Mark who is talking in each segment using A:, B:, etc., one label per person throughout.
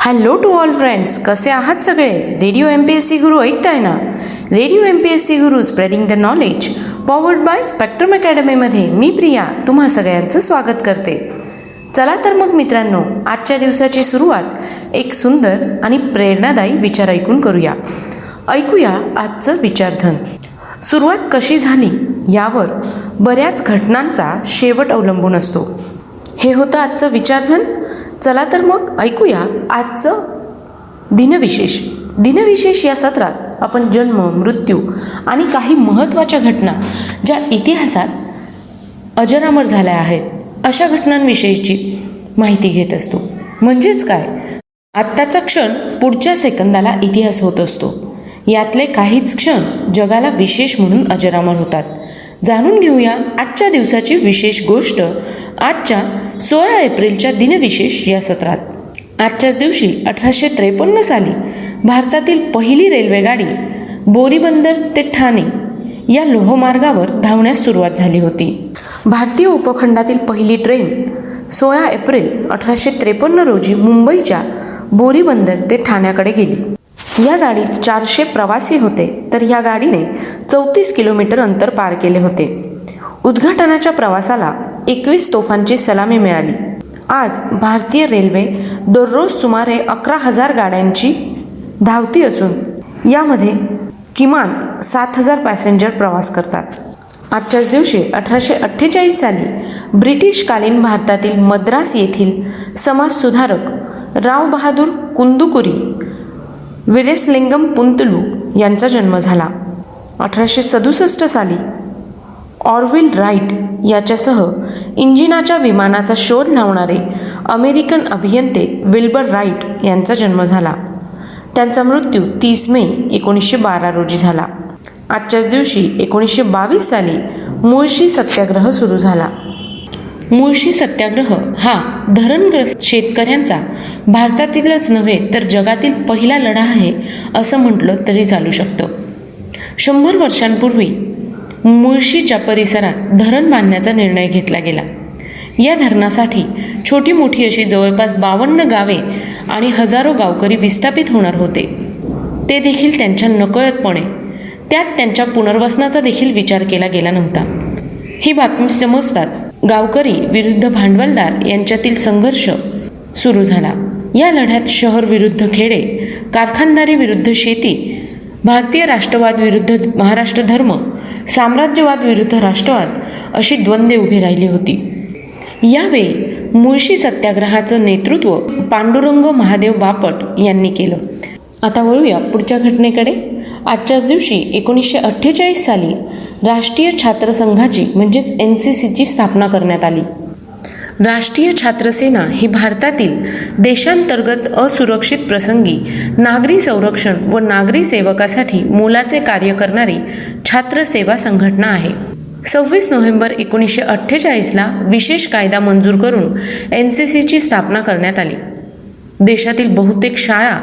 A: Hello to all friends, कसे आहात सगळे? रेडिओ MPSC गुरु ऐकताय ना? Radio MPSC Guru spreading the knowledge powered by spectrum अकॅडमीमध्ये मी प्रिया तुम्हा सगळ्यांचं स्वागत करते. चला तर मग मित्रांनो, आजच्या दिवसाची सुरुवात एक सुंदर आणि प्रेरणादायी विचार ऐकून करूया. ऐकूया आजचं विचारधन. सुरुवात कशी झाली यावर बऱ्याच घटनांचा शेवट अवलंबून असतो. हे होतं आजचं विचारधन. चला तर मग ऐकूया आजचं दिनविशेष. दिनविशेष या सत्रात आपण जन्म, मृत्यू आणि काही महत्त्वाच्या घटना ज्या इतिहासात अजरामर झाल्या आहेत अशा घटनांविषयीची माहिती घेत असतो. म्हणजेच काय, आत्ताचा क्षण पुढच्या सेकंदाला इतिहास होत असतो. यातले काहीच क्षण जगाला विशेष म्हणून अजरामर होतात. जाणून घेऊया आजच्या दिवसाची विशेष गोष्ट आजच्या 16 एप्रिलच्या दिनविशेष या सत्रात. आजच्याच दिवशी 1853 साली भारतातील पहिली रेल्वेगाडी बोरीबंदर ते ठाणे या लोहमार्गावर धावण्यास सुरुवात झाली होती. भारतीय उपखंडातील पहिली ट्रेन 16 एप्रिल 1853 रोजी मुंबईच्या बोरीबंदर ते ठाण्याकडे गेली. या गाडीत 400 प्रवासी होते, तर या गाडीने 34 किलोमीटर अंतर पार केले होते. उद्घाटनाच्या प्रवासाला 21 तोफांची सलामी मिळाली. आज भारतीय रेल्वे दररोज सुमारे 11,000 गाड्यांची धावती असून यामध्ये किमान 7,000 पॅसेंजर प्रवास करतात. आजच्याच दिवशी 1848 साली ब्रिटिशकालीन भारतातील मद्रास येथील समाजसुधारक राव बहादूर कुंदुकुरी वीरेसलिंगम पुंतलू यांचा जन्म झाला. 1867 साली ऑरव्हिल राईट याच्यासह इंजिनाच्या विमानाचा शोध लावणारे अमेरिकन अभियंते विल्बर राईट यांचा जन्म झाला. त्यांचा मृत्यू 30 मे 1912 रोजी झाला. आजच्याच दिवशी 1922 साली मुळशी सत्याग्रह सुरू झाला. मुळशी सत्याग्रह हा धरणग्रस्त शेतकऱ्यांचा भारतातीलच नव्हे तर जगातील पहिला लढा आहे असं म्हटलं तरी चालू शकतं. 100 वर्षांपूर्वी मुळशीच्या परिसरात धरण बांधण्याचा निर्णय घेतला गेला. या धरणासाठी छोटी मोठी अशी जवळपास 52 गावे आणि हजारो गावकरी विस्थापित होणार होते. ते देखील त्यांच्या नकळतपणे, त्यात त्यांच्या पुनर्वसनाचा देखील विचार केला गेला नव्हता. ही बातमी समजताच गावकरी विरुद्ध भांडवलदार यांच्यातील संघर्ष सुरू झाला. या लढ्यात शहर विरुद्ध खेडे, कारखानदारी विरुद्ध शेती, भारतीय राष्ट्रवाद विरुद्ध महाराष्ट्र धर्म, साम्राज्यवाद विरुद्ध राष्ट्रवाद अशी द्वंद्वे उभी राहिली होती. यावेळी मुळशी सत्याग्रहाचं नेतृत्व पांडुरंग महादेव बापट यांनी केलं. आता वळूया पुढच्या घटनेकडे. आजच्याच दिवशी 1948 साली राष्ट्रीय छात्र संघाची म्हणजेच NCCची स्थापना करण्यात आली. राष्ट्रीय छात्र सेना ही भारतातील देशांतर्गत असुरक्षित प्रसंगी नागरी संरक्षण व नागरी सेवकासाठी मोलाचे कार्य करणारी छात्र सेवा संघटना आहे. 26 नोव्हेंबर 1948ला विशेष कायदा मंजूर करून NCCची स्थापना करण्यात आली. देशातील बहुतेक शाळा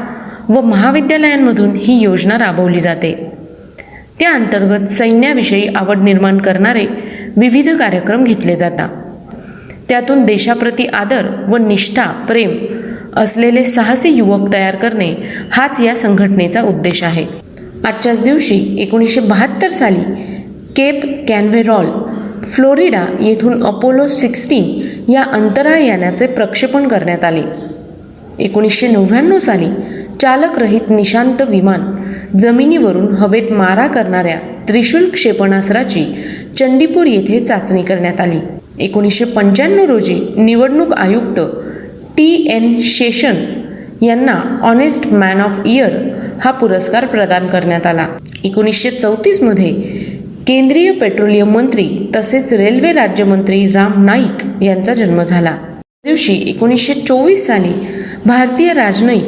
A: व महाविद्यालयांमधून ही योजना राबवली जाते. त्या अंतर्गत सैन्याविषयी आवड निर्माण करणारे विविध कार्यक्रम घेतले जातात. त्यातून देशाप्रती आदर व निष्ठा, प्रेम असलेले साहसी युवक तयार करणे हाच या संघटनेचा उद्देश आहे. आजच्याच दिवशी 1972 साली केप कॅनव्हेरॉल, फ्लोरिडा येथून अपोलो 16 या अंतराळ यानाचे प्रक्षेपण करण्यात आले. 1999 साली चालकरहित निशांत विमान जमिनीवरून हवेत मारा करणाऱ्या त्रिशूल क्षेपणास्त्राची चंडीपूर येथे चाचणी करण्यात आली. 1995 रोजी निवडणूक आयुक्त TN शेषन यांना ऑनेस्ट मॅन ऑफ इयर हा पुरस्कार प्रदान करण्यात आला. 1934 मध्ये केंद्रीय पेट्रोलियम मंत्री तसेच रेल्वे राज्यमंत्री राम नाईक यांचा जन्म झाला. दिवशी 1924 साली भारतीय राजनयिक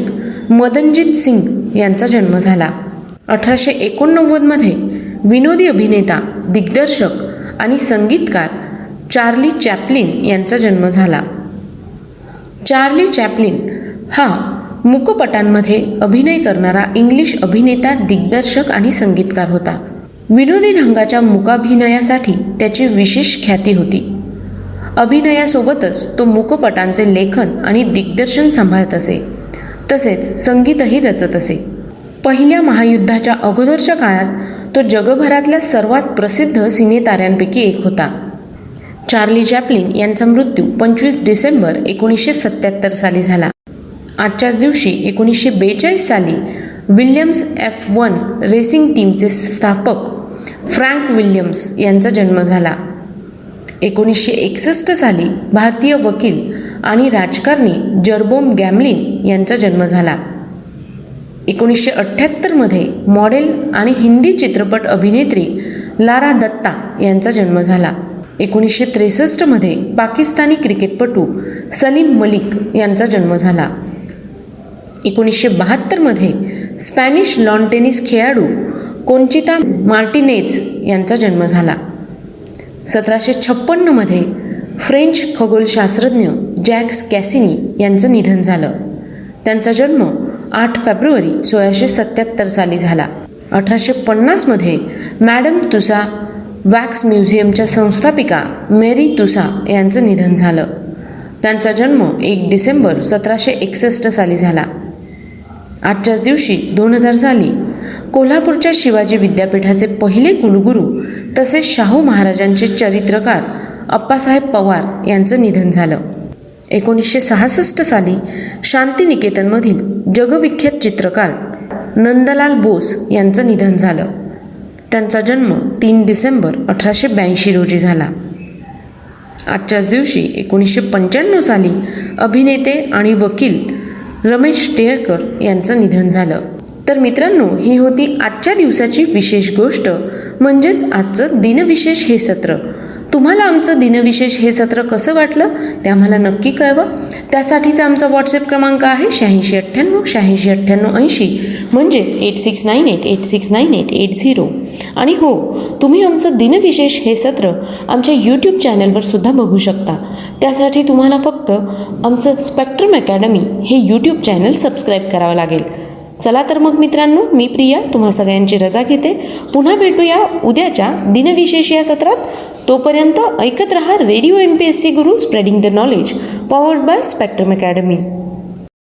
A: मदनजीत सिंग यांचा जन्म झाला. 1889 मध्ये विनोदी अभिनेता, दिग्दर्शक आणि संगीतकार चार्ली चॅप्लिन यांचा जन्म झाला. चार्ली चॅप्लिन हा मूकपटांमध्ये अभिनय करणारा इंग्लिश अभिनेता, दिग्दर्शक आणि संगीतकार होता. विनोदी ढंगाच्या मूकाभिनयासाठी त्याची विशेष ख्याती होती. अभिनयासोबतच तो मूकपटांचे लेखन आणि दिग्दर्शन सांभाळत असे. तसेच संगीतही रचत असे. पहिल्या महायुद्धाच्या अगोदरच्या काळात तो जगभरातल्या सर्वात प्रसिद्ध सिनेताऱ्यांपैकी एक होता. चार्ली चॅप्लिन यांचा मृत्यू 25 डिसेंबर 1977 साली झाला. आजच्याच दिवशी 1942 साली विल्यम्स F1 रेसिंग टीमचे स्थापक फ्रँक विल्यम्स यांचा जन्म झाला. 1961 साली भारतीय वकील आणि राजकारणी जर्बोम गॅमलिन यांचा जन्म झाला. 1978 मध्ये मॉडेल आणि हिंदी चित्रपट अभिनेत्री लारा दत्ता यांचा जन्म झाला. 1963 मध्ये पाकिस्तानी क्रिकेटपटू सलीम मलिक यांचा जन्म झाला. 1972 मध्ये स्पॅनिश लॉन टेनिस खेळाडू कोंचिता मार्टिनेज यांचा जन्म झाला. 1756 मध्ये फ्रेंच खगोलशास्त्रज्ञ जॅक्स कॅसिनी यांचं निधन झालं. त्यांचा जन्म 8 फेब्रुवारी 1677 साली झाला. 1850 मध्ये मॅडम तुसा वॅक्स म्युझियमच्या संस्थापिका मेरी तुसा यांचं निधन झालं. त्यांचा जन्म 1 डिसेंबर 1761 साली झाला. आजच्याच दिवशी 2000 साली कोल्हापूरच्या शिवाजी विद्यापीठाचे पहिले कुलगुरू तसेच शाहू महाराजांचे चरित्रकार अप्पासाहेब पवार यांचं निधन झालं. 1966 साली शांतिनिकेतनमधील जगविख्यात चित्रकार नंदलाल बोस यांचं निधन झालं. त्यांचा जन्म 3 डिसेंबर 1882 रोजी झाला. आजच्याच दिवशी 1995 साली अभिनेते आणि वकील रमेश टेहरकर यांचं निधन झालं. तर मित्रांनो, ही होती आजच्या दिवसाची विशेष गोष्ट, म्हणजेच आजचं दिनविशेष हे सत्र. तुम्हाला आमचं दिनविशेष हे सत्र कसं वाटलं ते आम्हाला नक्की कळवा. त्यासाठीचा आमचा व्हॉट्सअप क्रमांक आहे 8698 म्हणजेच 8698869880. आणि हो, तुम्ही आमचं दिनविशेष हे सत्र आमच्या यूट्यूब चॅनलवर सुद्धा बघू शकता. त्यासाठी तुम्हाला फक्त आमचं स्पेक्ट्रम अकॅडमी हे यूट्यूब चॅनल सबस्क्राईब करावं लागेल. चला तर मग मित्रांनो, मी प्रिया तुम्हा सगळ्यांची रजा घेते. पुन्हा भेटूया उद्याच्या दिनविशेष या सत्रात. तोपर्यंत ऐकत रहा radio MPSC Guru, spreading the knowledge, powered by spectrum academy.